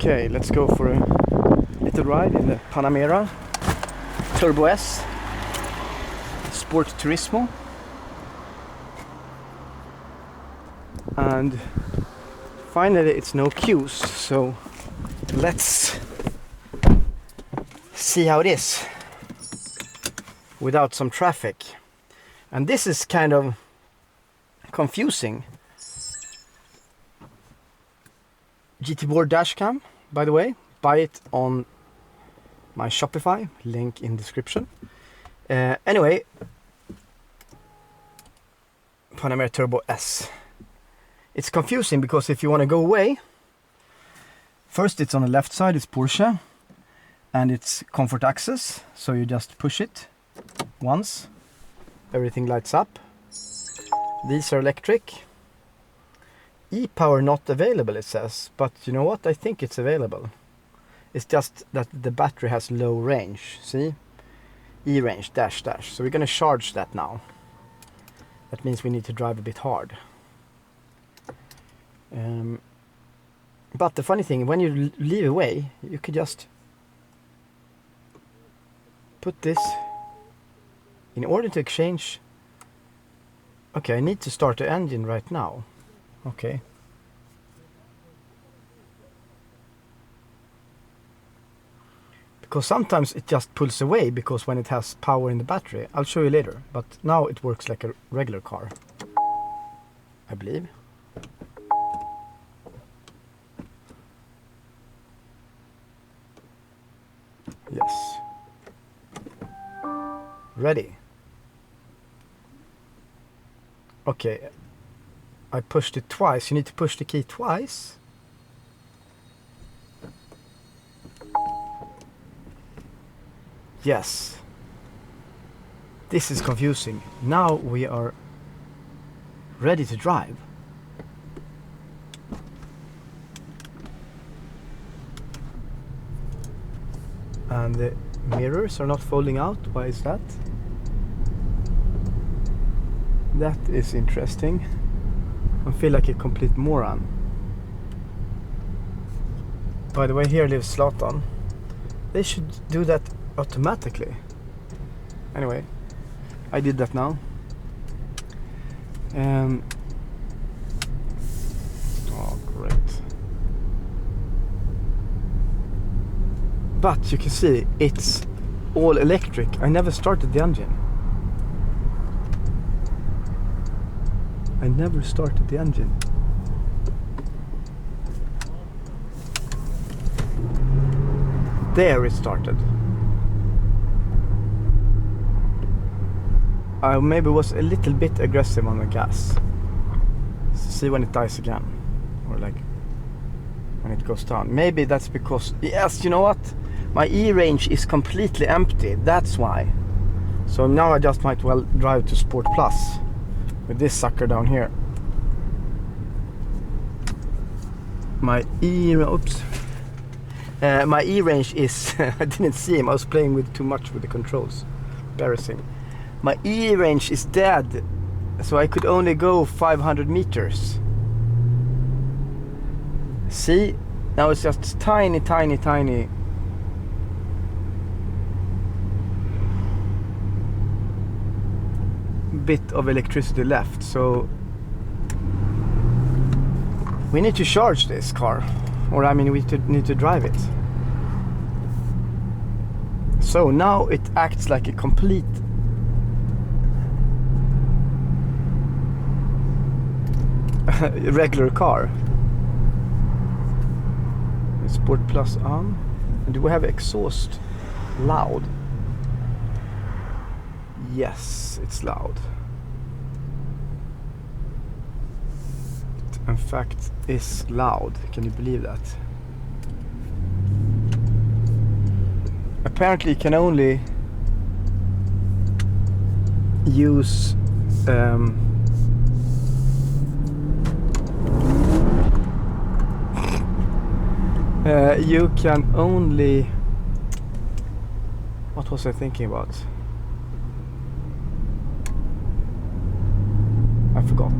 Okay, let's go for a little ride in the Panamera Turbo S Sport Turismo, and finally it's no queues, so let's see how it is without some traffic. And this is kind of confusing. GTBOARD.com, by the way, buy it on my Shopify, link in description. Anyway, Panamera Turbo S. It's confusing because if you want to go away, first it's on the left side, it's Porsche, and it's comfort access, so you just push it once, everything lights up. These are electric. E-power not available, it says, but you know what, I think it's available. It's just that the battery has low range, see? E-range, dash. So we're gonna charge that now. That means we need to drive a bit hard. But the funny thing, when you leave away, you could just put this in order to exchange. Okay, I need to start the engine right now. Okay. Because sometimes it just pulls away because when it has power in the battery. I'll show you later, but now it works like a regular car, I believe. Yes. Ready. Okay. I pushed it twice. You need to push the key twice. Yes. This is confusing. Now we are ready to drive. And the mirrors are not folding out. Why is that? That is interesting. I feel like a complete moron. By the way, here lives Zlatan. They should do that automatically. Anyway, I did that now. Oh, great. But you can see it's all electric. I never started the engine. I never started the engine. There it started. I maybe was a little bit aggressive on the gas. See when it dies again. Or like when it goes down. Maybe that's because, yes, you know what? My E-range is completely empty. That's why. So now I just might well drive to Sport Plus with this sucker down here. My my E-range is I didn't see him. I was playing with too much with the controls. Embarrassing. My E-range is dead, so I could only go 500 meters. See? Now it's just tiny bit of electricity left, so we need to charge this car, or I mean we need to drive it. So now it acts like a complete regular car. Sport Plus on. And do we have exhaust? Loud. Yes, it's loud. It, in fact, is loud. Can you believe that? Apparently you can only use you can only, what was I thinking about? I forgot.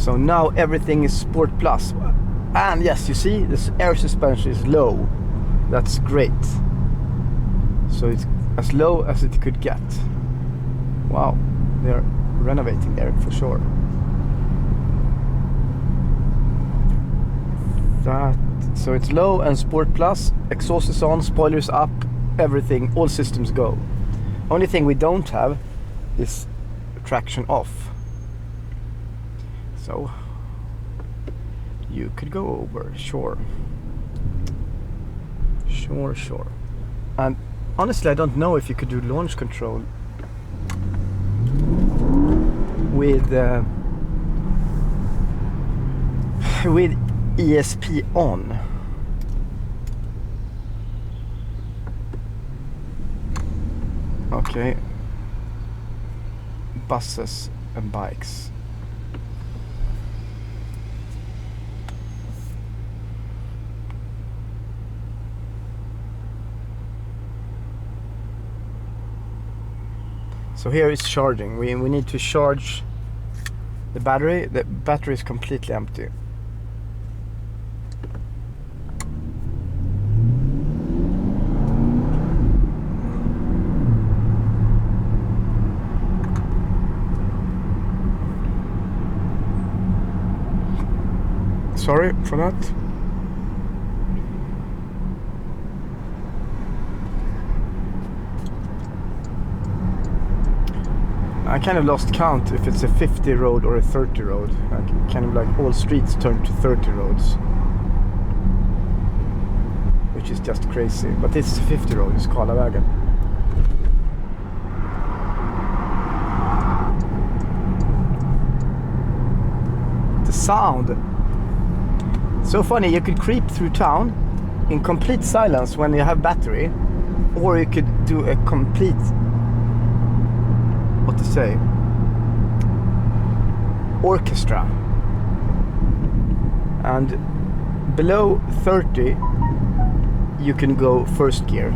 So now everything is Sport Plus. And yes, you see, this air suspension is low. That's great. So it's as low as it could get. Wow, they're renovating there for sure. So it's low and Sport Plus, exhaust is on, spoilers up, everything, all systems go. Only thing we don't have is traction off. So you could go over, sure. Sure. And honestly, I don't know if you could do launch control with ESP on. Okay. Buses and bikes. So here is charging. We need to charge the battery. The battery is completely empty. Sorry for that. I kind of lost count if it's a 50 road or a 30 road. Kind of like all streets turn to 30 roads, which is just crazy. But it's a 50 road, it's Karlavägen. The sound, so funny. You could creep through town in complete silence when you have battery, or you could do a complete, what to say, orchestra. And below 30 you can go first gear.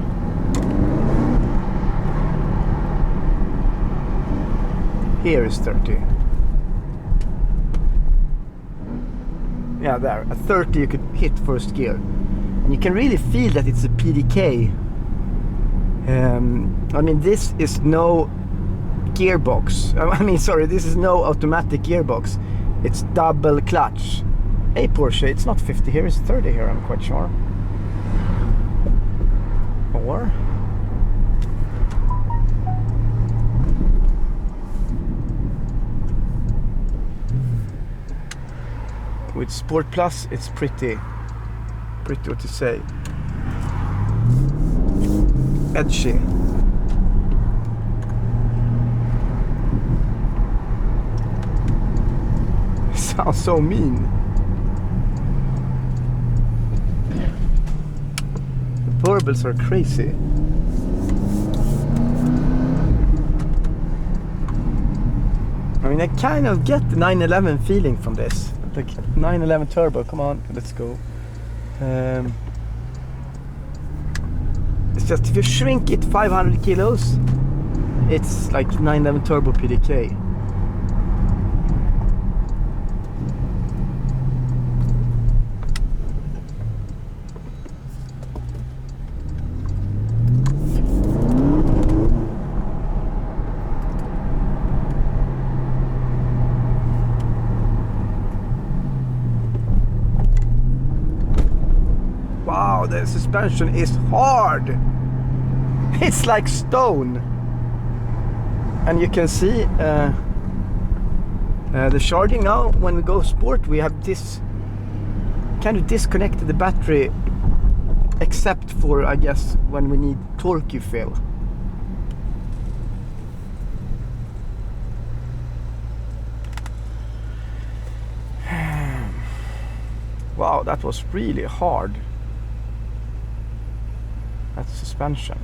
Here is 30. Yeah, there. At 30 you could hit first gear. And you can really feel that it's a PDK. I mean, this is no gearbox. I mean, sorry, this is no automatic gearbox. It's double clutch. Hey Porsche, it's not 50 here, it's 30 here, I'm quite sure. Or with Sport Plus, it's pretty what to say, edgy. Sounds so mean. The burbles are crazy. I mean, I kind of get the 911 feeling from this. Like 911 turbo, come on, let's go. It's just if you shrink it 500 kilos, it's like 911 turbo PDK. Wow, the suspension is hard. It's like stone. And you can see the charging now. When we go sport, we have this kind of disconnected the battery, except for, I guess, when we need torque fill. Wow, that was really hard. That's suspension.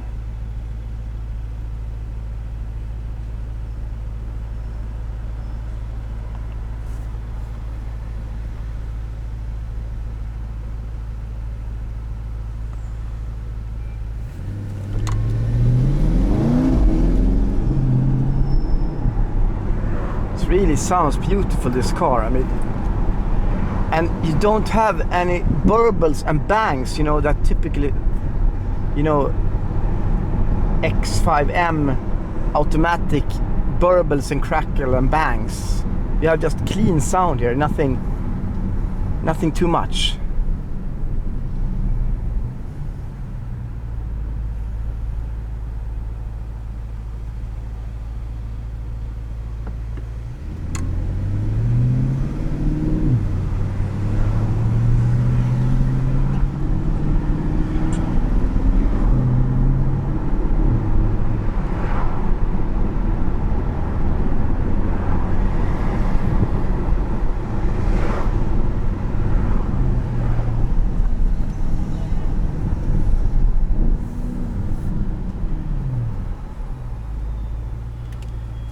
It really sounds beautiful, this car. I mean, and you don't have any burbles and bangs, you know, that typically, you know, X5M automatic burbles and crackle and bangs. You have just clean sound here, nothing too much.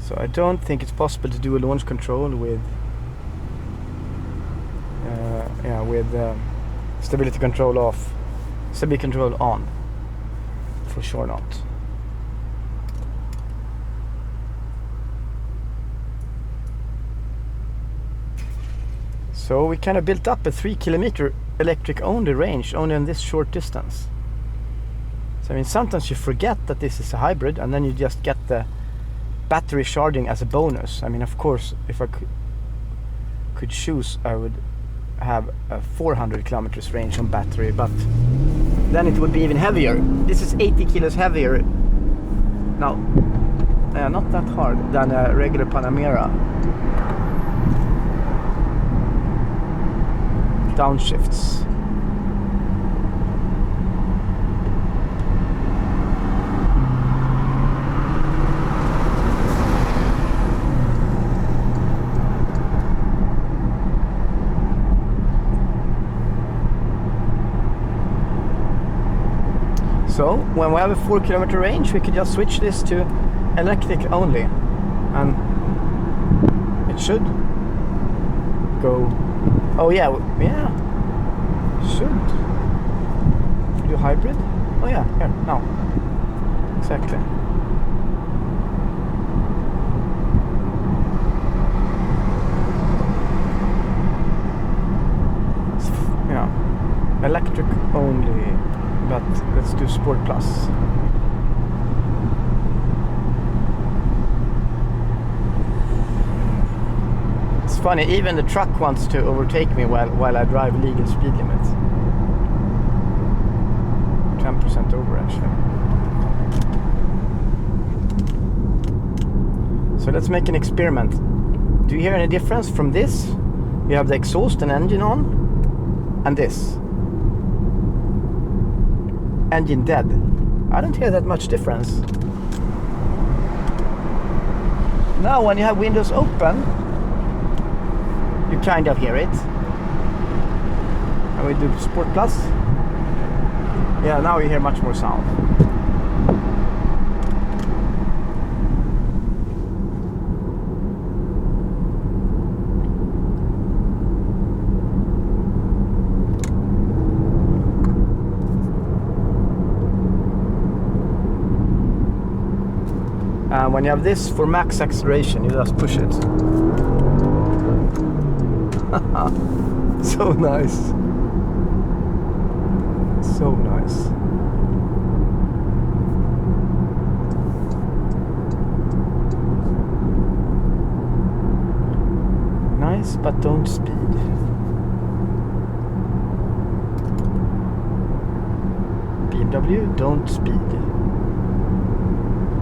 So I don't think it's possible to do a launch control with stability control off, stability control on. For sure not. So we kind of built up a 3 kilometer electric only range only on this short distance. So I mean, sometimes you forget that this is a hybrid, and then you just get the battery charging as a bonus. I mean, of course, if I could choose, I would have a 400 kilometers range on battery, but then it would be even heavier. This is 80 kilos heavier. Now, not that hard than a regular Panamera. Downshifts. So when we have a 4 kilometer range, we could just switch this to electric only, and it should go. Oh yeah, should. If we do hybrid, oh yeah, here now, exactly. Yeah, electric only. But let's do Sport Plus. It's funny, even the truck wants to overtake me while I drive legal speed limit. 10% over actually. So let's make an experiment. Do you hear any difference from this? You have the exhaust and engine on, and this. Engine dead. I don't hear that much difference. Now when you have windows open, you kind of hear it. And we do Sport Plus. Yeah, now you hear much more sound. And when you have this for max acceleration, you just push it. So nice. So nice. Nice, but don't speed. BMW, don't speed.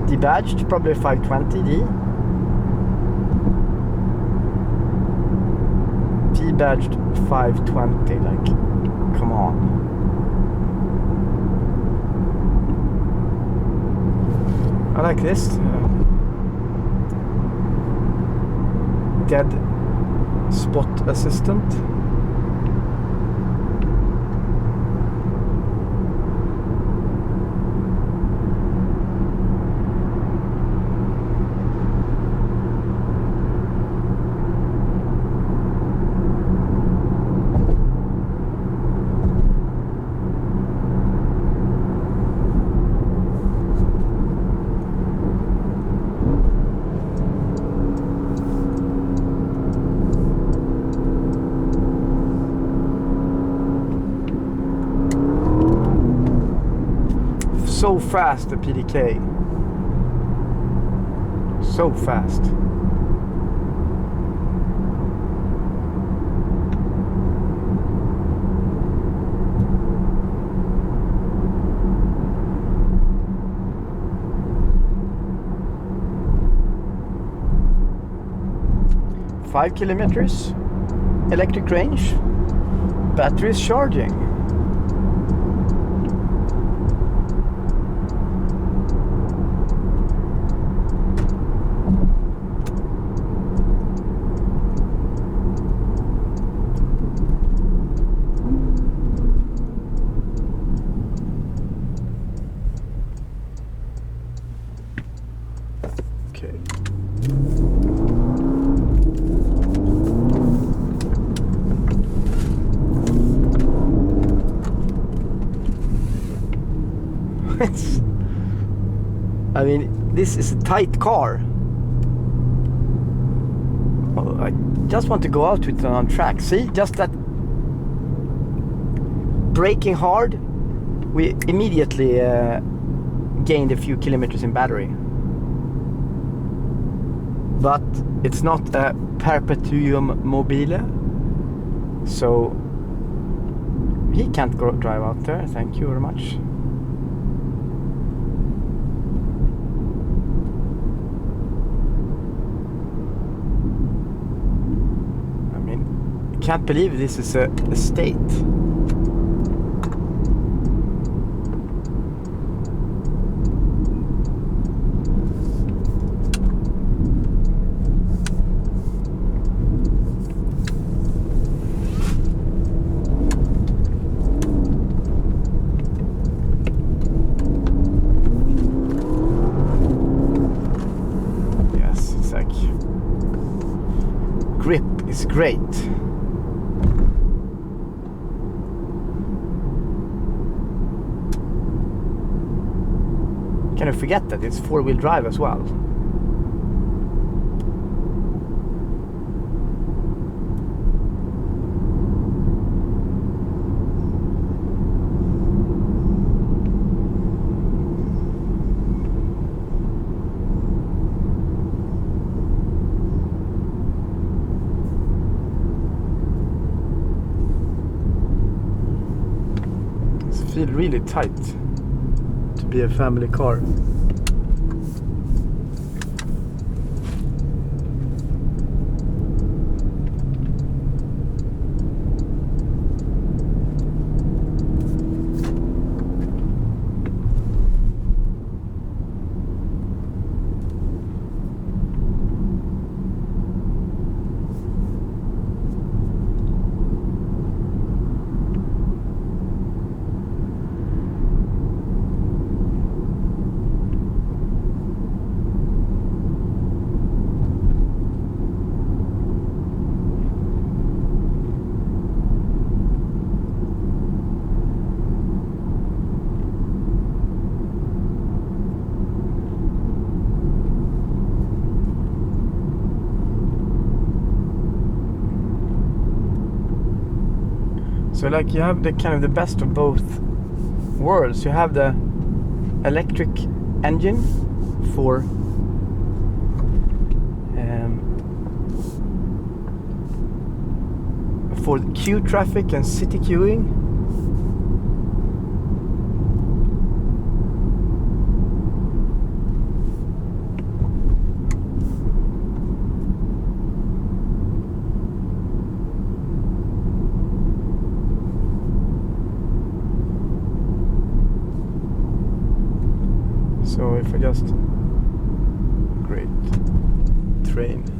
Debadged, probably 520D. Debadged 520, like, come on. I like this. Dead spot assistant. so fast, the PDK. So fast. Five kilometers, electric range, battery is charging. Okay. I mean, this is a tight car. Oh, I just want to go out with it on track. See, just that braking hard, we immediately gained a few kilometers in battery. But it's not a perpetuum mobile, so he can't go drive out there. Thank you very much. Can't believe this is a estate. Yes, it's like grip is great. Can you forget that it's four-wheel drive as well? It feels really tight to be a family car. So like you have the kind of the best of both worlds. You have the electric engine for queue traffic and city queuing. So if I just great train.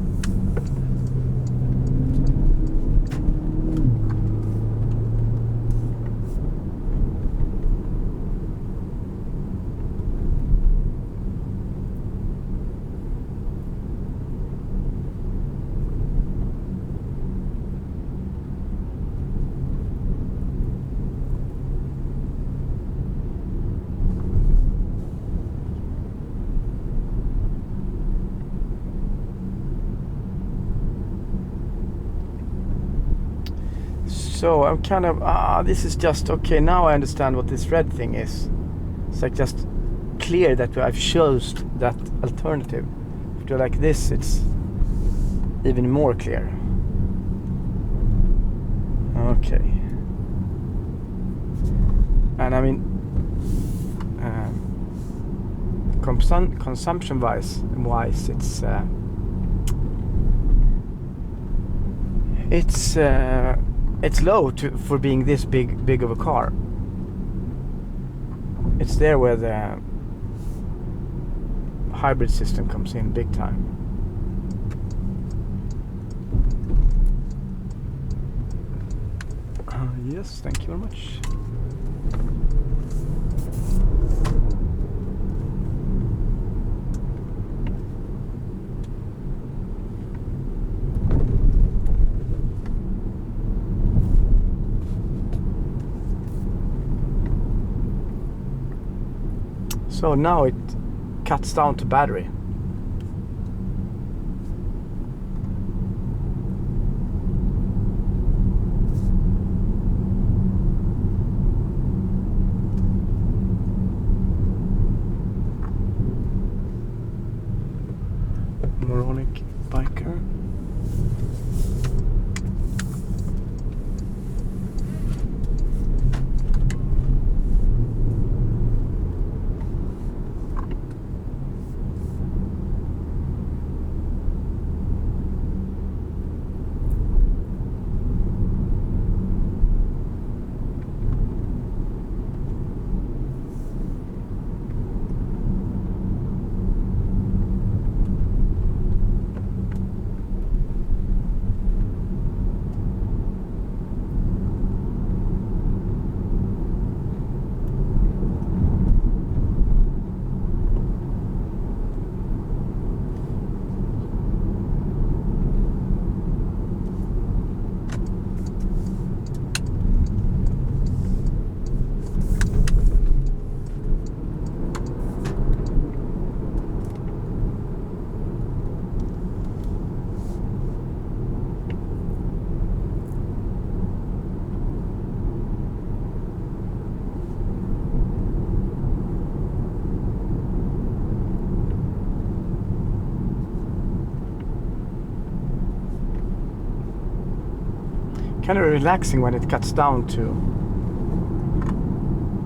So I'm kind of, this is just, okay, now I understand what this red thing is. It's like just clear that I've chosen that alternative. If you do like this, it's even more clear. Okay. And I mean, consumption wise, it's low for being this big of a car. It's there where the hybrid system comes in big time. Yes, thank you very much. So now it cuts down to battery. Moronic biker. Kind of relaxing when it cuts down to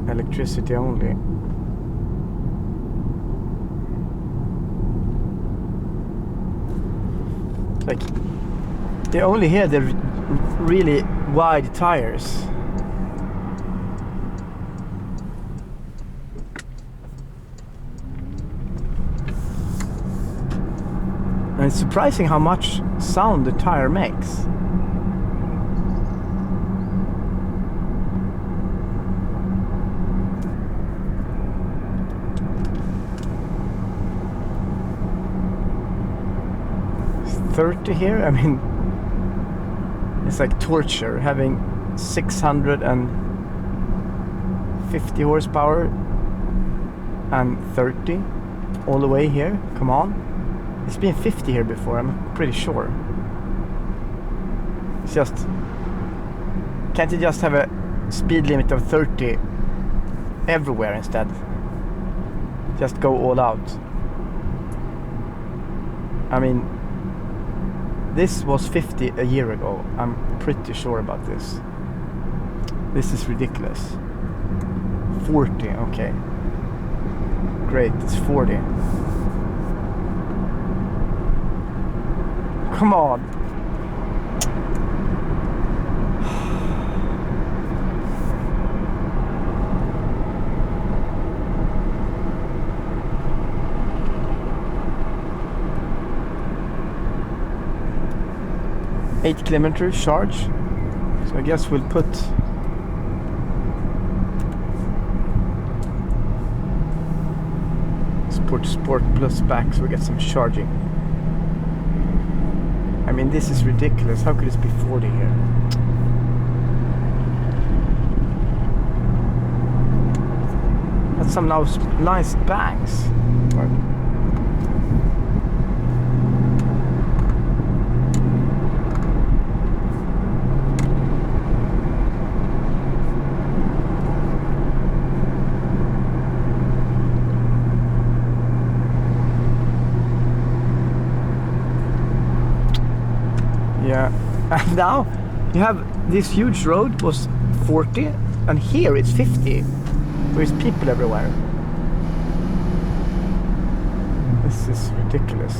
electricity only. Like, you only hear the really wide tires. And it's surprising how much sound the tire makes. It's 30 here, I mean, it's like torture having 650 horsepower and 30 all the way here. Come on. It's been 50 here before, I'm pretty sure. It's just... Can't you just have a speed limit of 30 everywhere instead? Just go all out. I mean, this was 50 a year ago. I'm pretty sure about this. This is ridiculous. 40, okay. Great, it's 40. Come on. Eight kilometer charge. So I guess we'll put Sport Plus back so we get some charging. I mean, this is ridiculous. How could this be 40 here? That's some nice bangs. now you have this huge road was 40 and here it's 50. There's people everywhere. This is ridiculous.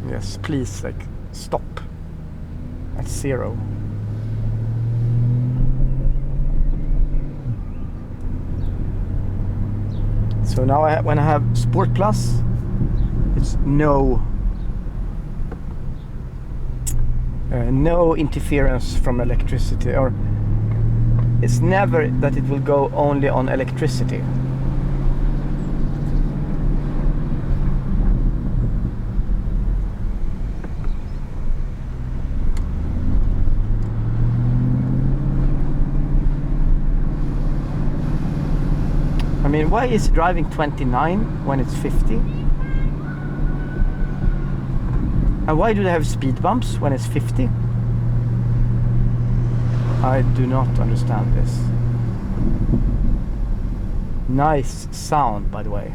Yes, please, like, stop at 0. So now when I have Sport Plus, it's no interference from electricity, or it's never that it will go only on electricity. I mean, why is it driving 29 when it's 50? And why do they have speed bumps when it's 50? I do not understand this. Nice sound, by the way.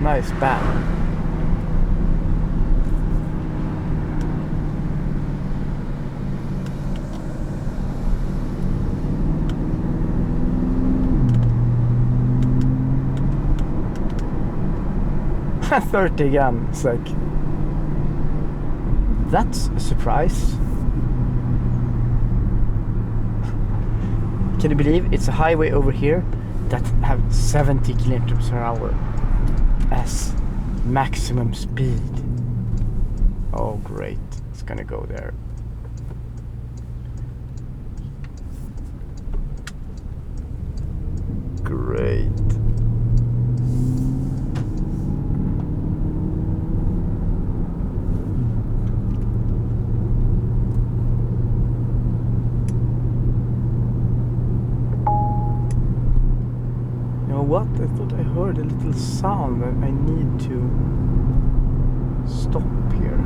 Nice band. At 30 again, it's like, that's a surprise. Can you believe it's a highway over here that have 70 kilometers per hour as maximum speed? Oh great, it's gonna go there. Great. What? I thought I heard a little sound and I need to stop here.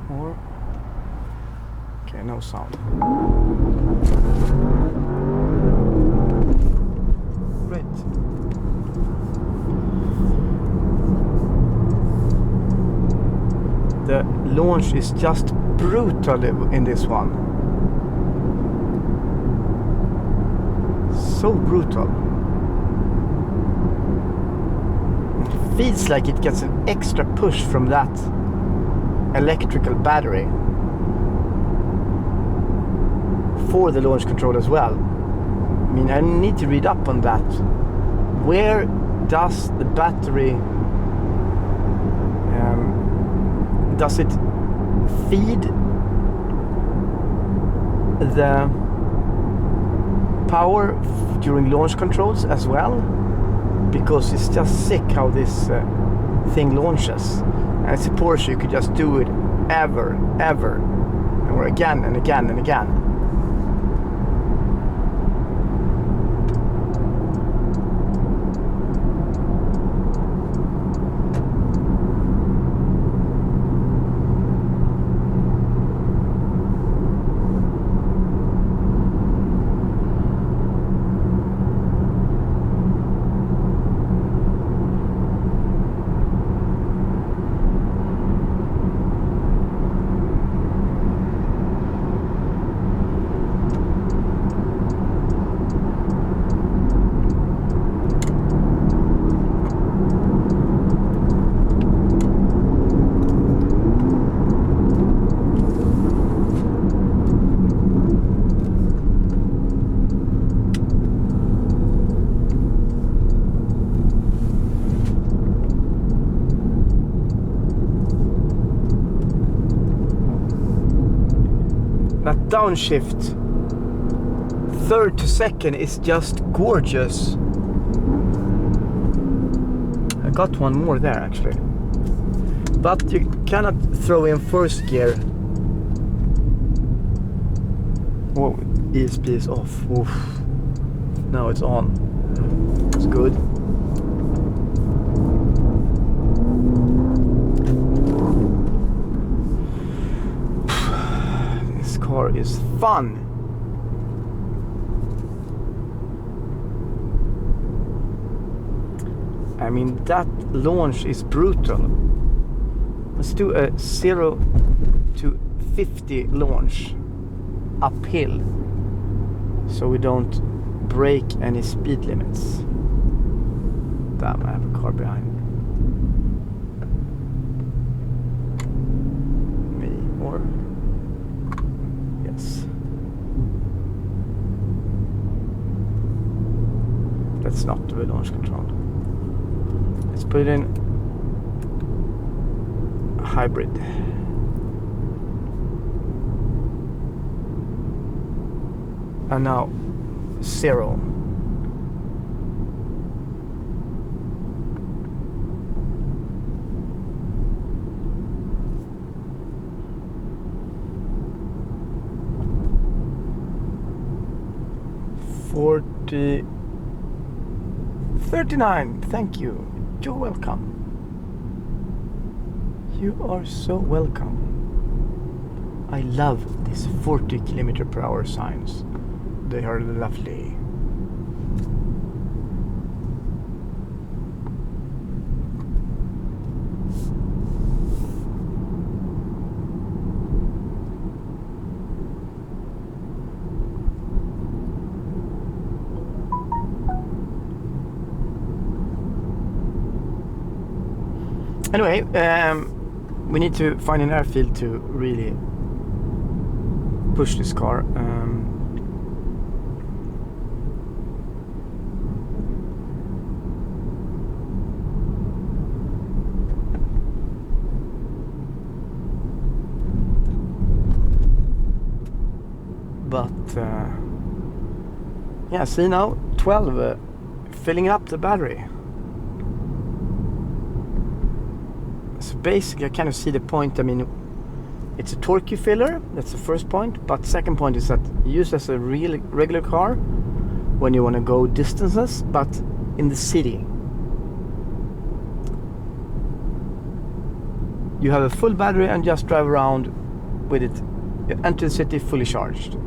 Or... okay, no sound. Great. The launch is just brutal in this one. So brutal. It feels like it gets an extra push from that electrical battery for the launch control as well. I mean, I need to read up on that. Where does the battery does it feed the power during launch controls as well? Because it's just sick how this thing launches. And it's a Porsche, you could just do it ever, or again and again and again. That downshift, third to second, is just gorgeous. I got one more there actually. But you cannot throw in first gear. Oh, ESP is off. Oof. Now it's on. It's good. car is fun. I mean, that launch is brutal. Let's do a 0 to 50 launch uphill, so we don't break any speed limits. Damn, I have a car behind me. Or yes, let's not do a launch control. Let's put it in hybrid. And now 0. $40, $39. Thank you. You're welcome. You are so welcome. I love these 40 km/h signs. They are lovely. Anyway, we need to find an airfield to really push this car. Yeah, see now, 12, filling up the battery. So basically I kind of see the point. I mean, it's a torque filler, that's the first point, but second point is that used as a real regular car when you want to go distances, but in the city you have a full battery and just drive around with it, enter the city fully charged,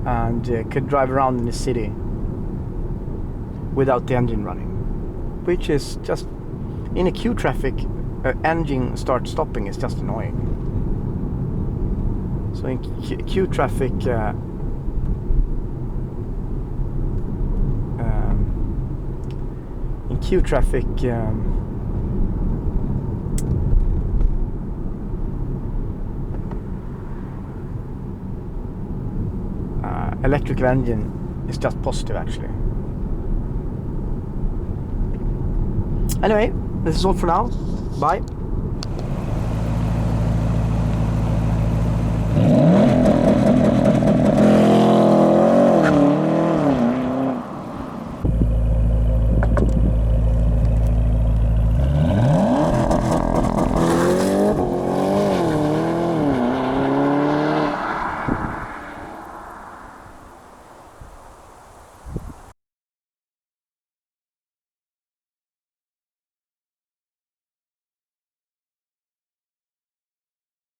and could drive around in the city without the engine running, which is just in a queue traffic. Engine stopping is just annoying. So in queue traffic, electrical engine is just positive actually. Anyway, this is all for now. Bye.